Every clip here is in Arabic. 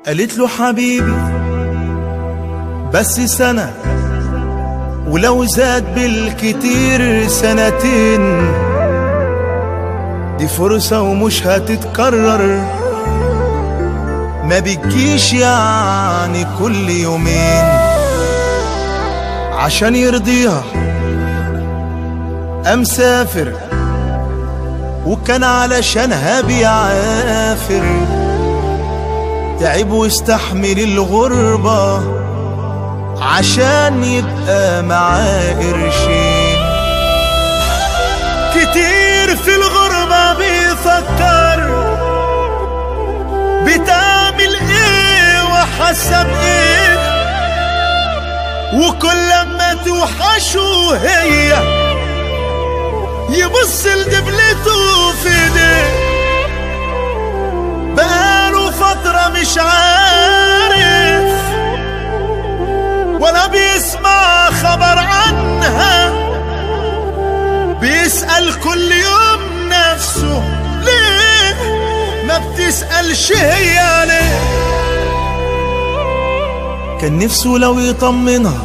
قالت له حبيبي بس سنة، ولو زاد بالكتير سنتين، دي فرصة ومش هتتكرر، ما بتجيش يعني كل يومين. عشان يرضيها قام سافر، وكان علشانها بيعافر، تعب واستحمل الغربة عشان يبقى معاه قرشين. كتير في الغربة بيفكر بتعمل ايه وحاسة بايه، وكل لما توحشه هي يبص لدبلته في ايديه. بقاله فترة مش عارف ولا بيسمع خبر عنها، بيسأل كل يوم نفسه ليه ما بتسألش هي عليه. كان نفسه لو يطمنها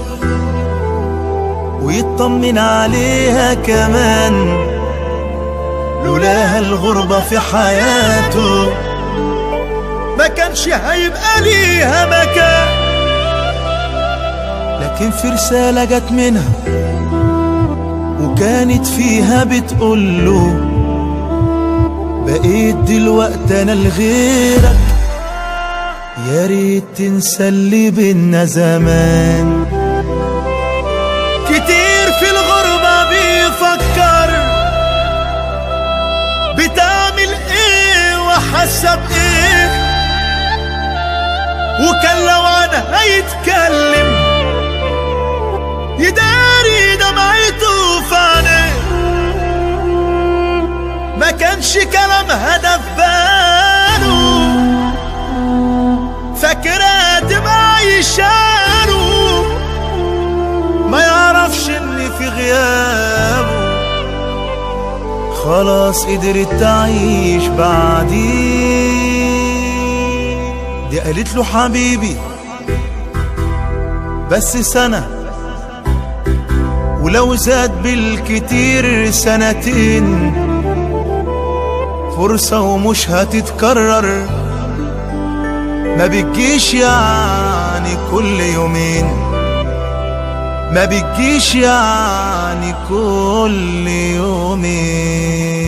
ويطمن عليها كمان، لولاها الغربة في حياته ما كانش هيبقى ليها مكان. لكن في رسالة جت منها وكانت فيها بتقوله، بقيت دلوقتي انا لغيرك، يا ريت تنسى اللي بينا زمان. كتير في الغربة بيفكر بتعمل ايه وحاسة بايه، وكان لو عنها يتكلم يداري دمعته في عينيه. ما كانش كلامها ده في باله، فاكرها تبقى عايشاله، ما يعرفش ان في غيابه خلاص قدرت تعيش بعديه. دي قالت له حبيبي بس سنة، ولو زاد بالكتير سنتين، فرصة ومش هتتكرر، ما بتجيش يعني كل يومين، ما بتجيش يعني كل يومين.